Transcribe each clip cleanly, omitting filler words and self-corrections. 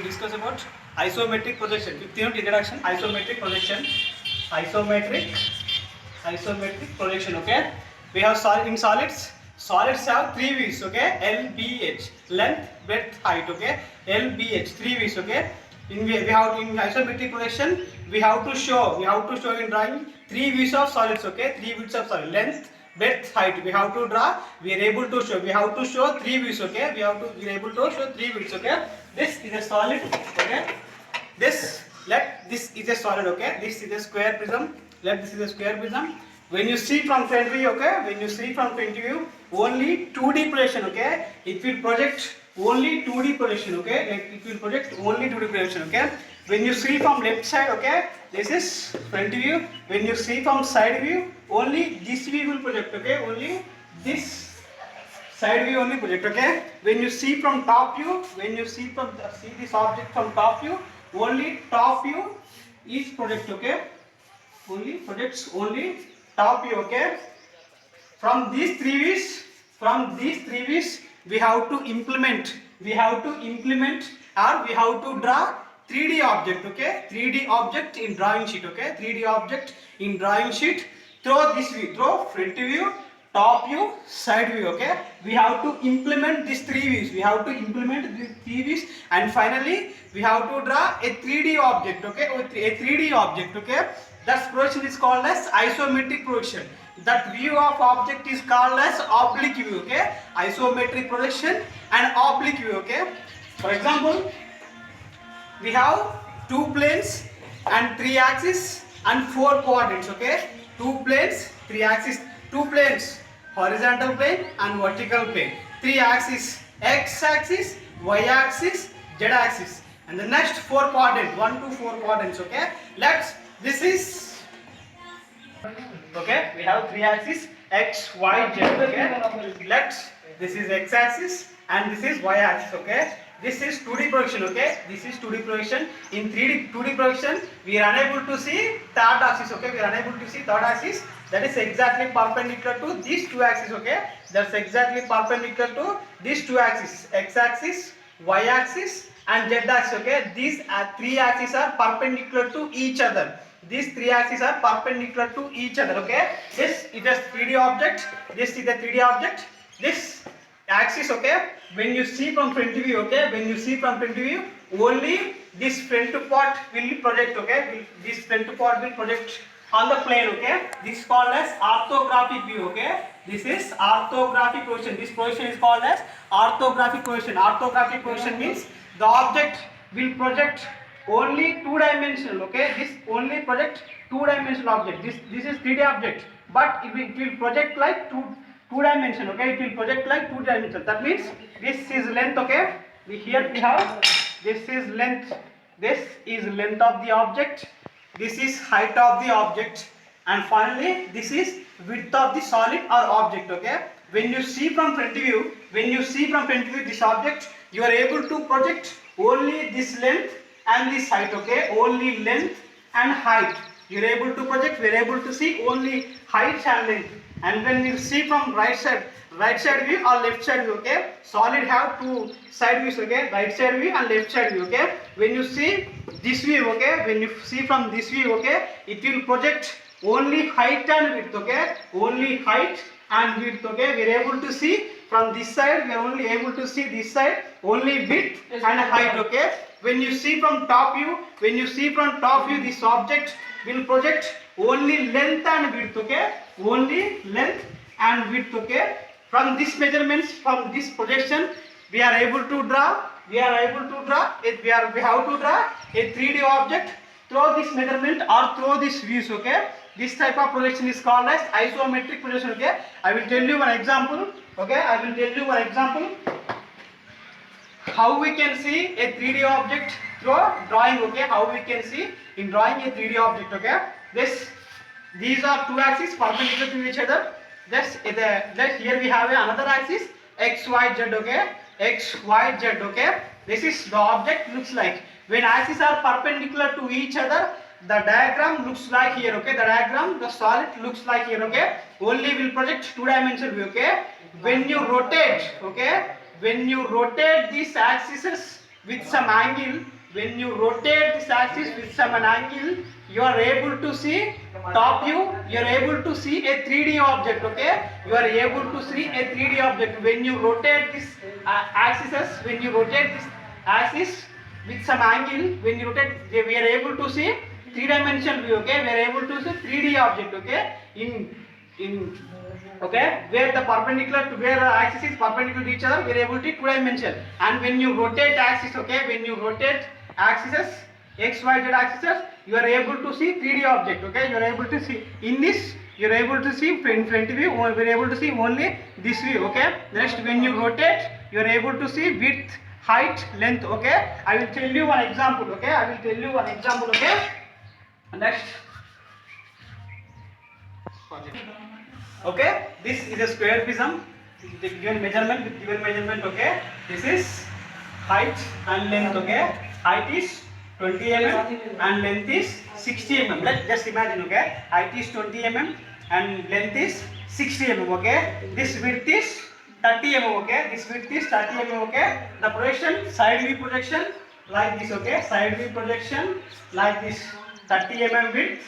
discuss about isometric projection. 15th unit introduction, isometric projection. Isometric projection. Okay. We have solid in solids. Solids have three views. Okay. LBH, length, breadth, height. Okay. LBH, three views. Okay. We have in isometric projection we have to show in drawing three views of solids. Okay. Three views of solid, length, breadth, height. We have to draw. We are able to show. We have to show three views. Okay. We are able to show three views. Okay. This is a solid. Okay. This is a solid. Okay. This is a square prism. This is a square prism. When you see from front view, okay. When you see from front view, only 2D projection. Okay. It will project only 2D projection. Okay. It will project only 2D projection. Okay. When you see from left side, okay, this is front view. When you see from side view, only this view will project. Okay. Only this side view only project. Okay. When you see from top view, when you see this object from top view, only top view is project. Okay. Only projects only top view. Okay. From these three views, we have to implement or we have to draw 3D object. Okay. 3D object in drawing sheet. Okay. 3D object in drawing sheet through this view, through front view, top view, side view. Okay. We have to implement these three views. And finally we have to draw a 3D object. Okay. A 3D object. Okay. That projection is called as isometric projection. That view of object is called as oblique view. Okay. Isometric projection and oblique view. Okay. For example, we have two planes and three axes and four coordinates. Okay. Two planes, three axes, two planes, horizontal plane and vertical plane. Three axes, x axis, y axis, z axis, and the next four coordinates, 1 to 4 coordinates. Okay. This is, okay, we have three axes, x, y, z. Okay. This is x axis and this is y axis. Okay. This is 2D projection. Okay. This is 2D projection. In 2D projection, we are unable to see third axis. Okay. We are unable to see third axis. That is exactly perpendicular to these two axes. Okay. That's exactly perpendicular to these two axes, x axis, y axis and z axis. Okay. These three axes are perpendicular to each other. These three axes are perpendicular to each other. Okay. This is a 3D object. This is a 3D object. This axis. Okay. When you see from front view, okay, when you see from front view, only this front part will project. Okay. This front part will project on the plane. Okay. This is called as orthographic view. Okay. This is orthographic projection. This projection is called as orthographic projection. Orthographic projection means the object will project only two-dimensional. Okay. This only project two-dimensional object. This is 3D object, but it will project like two-dimensional. Okay. It will project like two-dimensional. That means this is length. Okay. Here we have, this is length. This is length of the object. This is height of the object, and finally this is width of the solid or object. Okay. When you see from front view, this object, you are able to project only this length and this height. Okay. Only length and height. You are able to project. We are able to see only height and length. And when you see from right side view or left side view, okay, solid have two side views. Okay, right side view and left side view. Okay, when you see this view, okay, when you see from this view, okay, it will project only height and width. Okay, only height and width. Okay, we are able to see from this side, we are only able to see this side only width and height. Okay, when you see from top view, this object will project only length and width. Okay, only length and width. Okay, from this measurements, from this projection, we are able to draw. We have to draw a 3D object through this measurement or through this views. Okay, this type of projection is called as isometric projection. Okay, I will tell you one example. Okay, I will tell you one example how we can see a 3D object through drawing. Okay, how we can see in drawing a 3D object. Okay, these are two axes perpendicular to each other. Here we have another axis, x, y, z. Okay, x, y, z. Okay, this is the object looks like. When axes are perpendicular to each other, the diagram looks like here. Okay, the solid looks like here. Okay, only will project two-dimensional view. Okay, when you rotate, okay, when you rotate these axes with some angle, when you rotate this axis with some an angle, you are able to see top view, you are able to see a 3D object, okay? You are able to see a 3D object when you rotate this axis, when you rotate this axis with some angle, when you rotate, we are able to see three-dimensional view, okay? We are able to see 3D object, okay? In okay, where the perpendicular to where axis is perpendicular to each other, we are able to see 2-dimensional. And when you rotate axis, okay, when you rotate axes, x, y, z axes, you are able to see 3D object, okay? You are able to see in this, you are able to see front view, or we are able to see only this view, okay? Next, when you rotate, you are able to see width, height, length, okay? I will tell you one example, okay? I will tell you one example, okay? Next. Okay, this is a square prism with given measurement, okay? This is height and length, okay? Height is 20 mm and length is 60 mm. Let's just imagine, okay? Height is 20 mm and length is 60 mm, okay? This width is 30 mm, okay? This width is 30 mm, okay? The projection, side view projection like this, okay? Side view projection like this, 30 mm width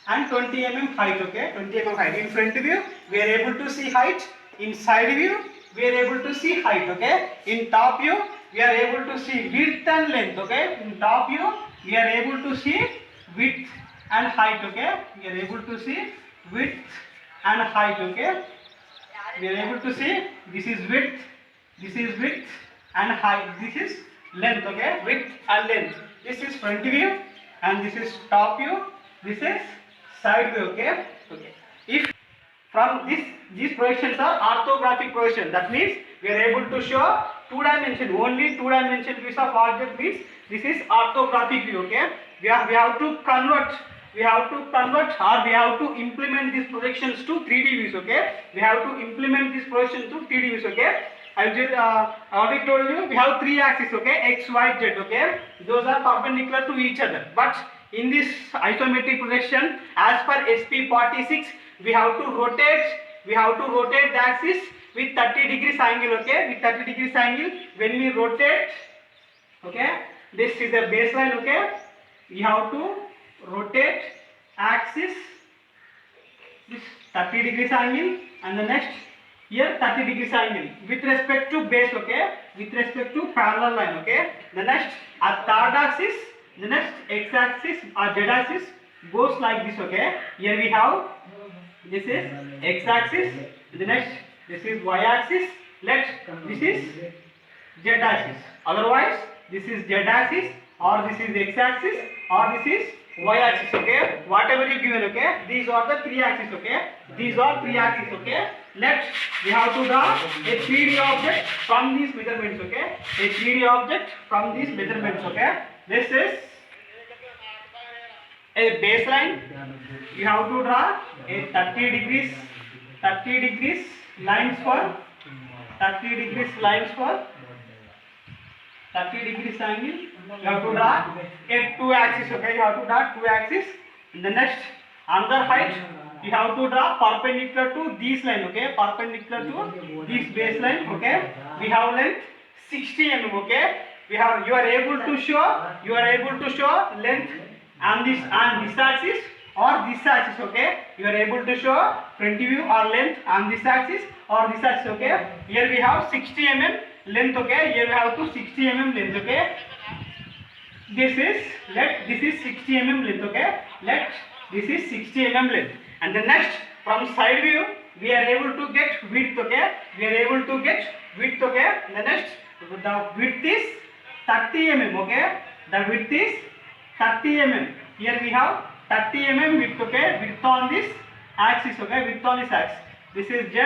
and 20 mm height, okay? 20 mm height. In front view, we are able to see height. In side view, we are able to see height, okay? In top view, we are able to see width and length, okay? In top view, we are able to see width and height, okay? We are able to see width and height, okay? We are able to see this is width and height. This is length, okay? Width and length. This is front view and this is top view. This is side view, okay? Okay. If from these projections are orthographic projection, that means we are able to show only two dimension views of object, means this is orthographic view, okay? We have to convert or we have to implement these projections to 3D views, okay? We have to implement these projections to 3D views, okay? I already told you we have three axes, okay? X, Y, Z, okay? Those are perpendicular to each other, but in this isometric projection, as per SP 46, we have to rotate the axis with 30 degrees angle, okay? With 30 degrees angle, when we rotate, okay? This is a baseline, okay? We have to rotate axis this 30 degrees angle, and the next here 30 degrees angle with respect to base, okay? With respect to parallel line, okay? The next at third axis, the next x axis or z axis goes like this, okay? Here we have this is x axis, the next this is y axis, this is z axis. Otherwise this is z axis, or this is x axis, or this is y axis, okay? Whatever you given, okay? These are the three axes, okay? These are three axes, okay? Next, we have to draw a 3D object from these measurements, okay? A 3D object from these measurements, okay? This is a baseline. You have to draw a 30 degrees lines for 30 degrees angle. You have to draw a two axis, okay? You have to draw two axis. The next, another height, you have to draw perpendicular to this line, okay? Perpendicular to this baseline, okay? We have length 60 mm, okay? You are able to show length on this axis or this axis, okay? You are able to show front view or length on this axis or this axis, okay? Here we have 60 mm length, okay? Here we have to 60 mm length, okay? This is 60 mm length, okay? This is 60 mm length. And the next, from side view, we are able to get width, okay? The next, the width is 30 mm, okay? The width is 30 mm. Here we have 30 mm width, okay? Width on this axis, okay? This is z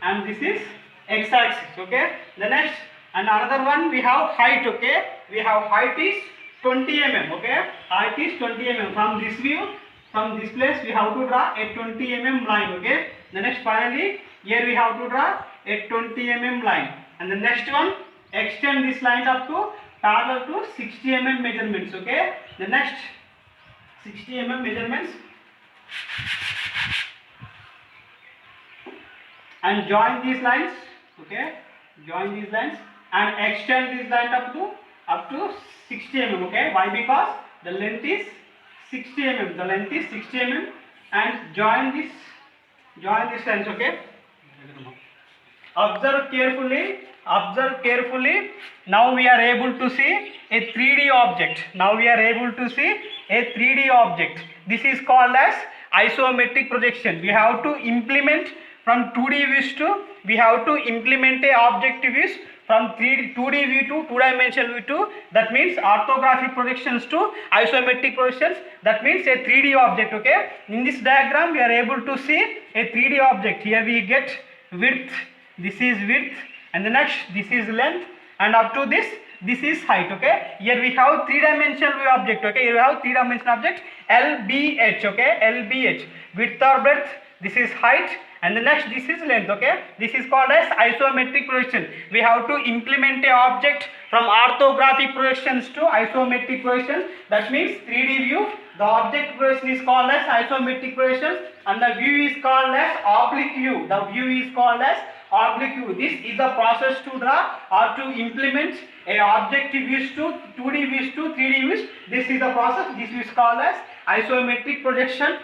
and this is x axis, okay? The next, and another one, we have height, okay? We have height is 20 mm, okay? Height is 20 mm. From this view, from this place, we have to draw a 20 mm line, okay? The next, finally, here we have to draw a 20 mm line. And the next one, extend this line up to parallel to 60 mm measurements, okay? The next 60 mm measurements, and join these lines, okay? Join these lines and extend this line up to 60 mm. Okay, why? Because the length is 60 mm. The length is 60 mm, and join this lines. Okay. Observe carefully. Observe carefully. Now we are able to see a 3D object. Now we are able to see a 3D object. This is called as isometric projection. We have to implement from 2D views to, we have to implement a objective views from 2D view to 2-dimensional view to, that means orthographic projections to isometric projections, that means a 3D object. Okay, in this diagram we are able to see a 3D object. Here we get width, this is width, and the next this is length, and up to this is height. Okay, here we have 3-dimensional view object. Okay, here we have 3-dimensional object LBH. Okay, LBH, width or breadth, this is height, and the next this is length. Okay, this is called as isometric projection. We have to implement a object from orthographic projections to isometric projection, that means 3D view. The object projection is called as isometric projection, and the view is called as oblique view. The view is called as oblique view. This is the process to draw or to implement a objective views to 2D views to 3D views. This is the process. This is called as isometric projection.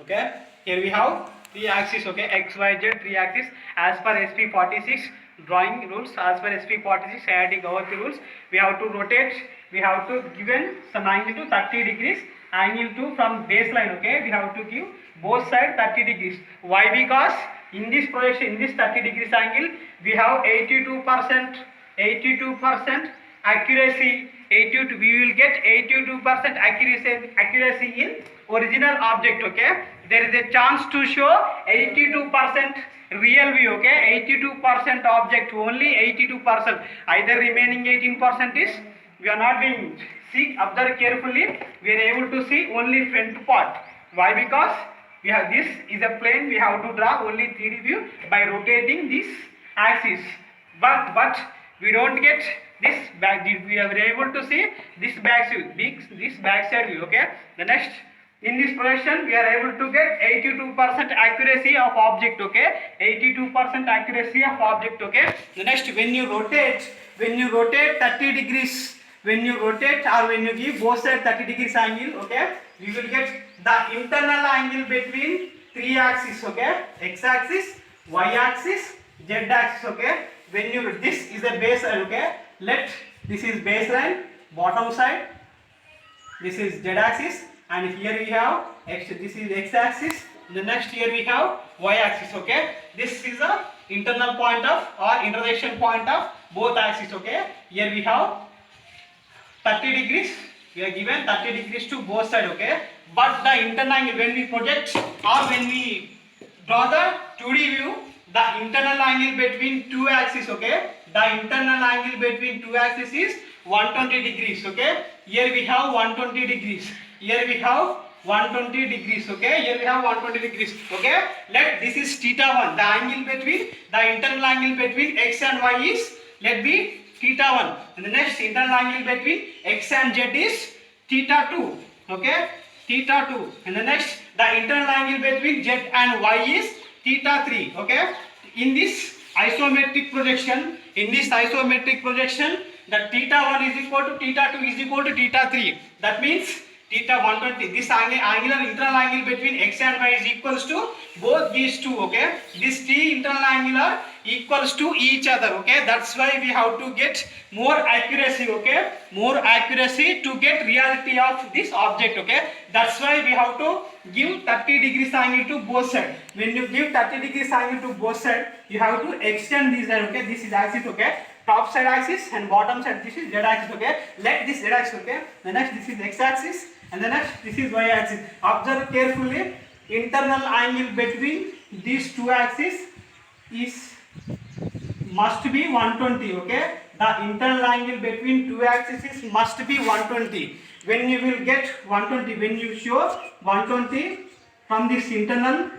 Okay, here we have 3 axes. Okay, x, y, z, 3 axes as per SP 46 drawing rules. As per SP 46 IIT Guwahati rules, we have to rotate, we have to given some angle to 30 degrees, angle to from baseline. Okay, we have to give both sides 30 degrees. Why? Because in this projection, in this 30 degrees angle, we have 82% accuracy. We will get 82% accuracy in original object. Okay, there is a chance to show 82% real view. Okay, 82% object, only 82%. Either remaining 18% is we are not being see. Observe carefully. We are able to see only front part. Why? Because we have, this is a plane, we have to draw only 3D view by rotating this axis, but we don't get this back. We are able to see this back view, this back side view. Okay, the next, in this projection we are able to get 82% accuracy of object. Okay, 82% accuracy of object. Okay, the next, when you rotate 30 degrees, when you rotate or when you give both sides 30 degrees angle, okay, we will get the internal angle between 3 axes. Okay, x axis, y axis, z axis. Okay, when you, this is a baseline. Okay, this is baseline, bottom side, this is z axis, and here we have x, this is x axis. The next, here we have y axis. Okay, this is the internal point of or intersection point of both axes. Okay, here we have 30 degrees, we are given 30 degrees to both sides. Okay, but the internal angle, when we project or when we draw the 2D view, the internal angle between 2 axes. Okay, the internal angle between 2 axes is 120 degrees. Okay, here we have 120 degrees, here we have 120 degrees. Okay, here we have 120 degrees. Okay, this is θ1. The angle between, the internal angle between x and y is, let be θ1, and the next internal angle between x and z is θ2. Okay, θ2, and the next, the internal angle between z and y is θ3. Okay, in this isometric projection, the θ1 is equal to θ2 is equal to θ3. That means θ120. This angular internal angle between x and y is equals to both these two. Okay, this t internal angle are equals to each other. Okay, that's why we have to get more accuracy. Okay, more accuracy to get reality of this object. Okay, that's why we have to give 30 degrees angle to both sides. When you give 30 degrees angle to both sides, you have to extend this side. Okay, this is axis. Okay, top side axis and bottom side, this is z axis. Okay, let this z axis. Okay, the next, this is x axis, and the next, this is y axis. Observe carefully. Internal angle between these two axes is must be 120. Okay, the internal angle between two axes is must be 120. When you will get 120, when you show 120 from this internal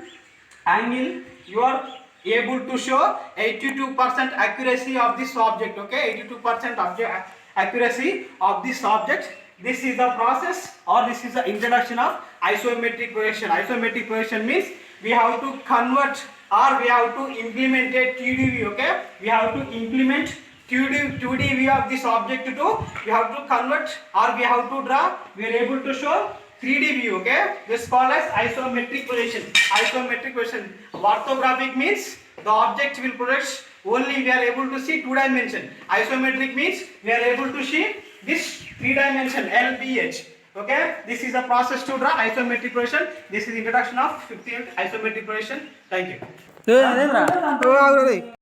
angle, you are able to show 82% accuracy of this object. Okay, 82% accuracy of this object. This is the process, or this is the introduction of isometric projection. Isometric projection means we have to convert or we have to implement a 3D view. Okay, we have to implement 2D view of this object to we have to convert or we have to draw. We are able to show 3D view. Okay, this is called as isometric projection. Isometric projection. Orthographic means the object will project only we are able to see 2 dimension. Isometric means we are able to see this 3 dimension LBH. Okay, this is the process to draw isometric projection. This is introduction of 15th isometric projection. Thank you.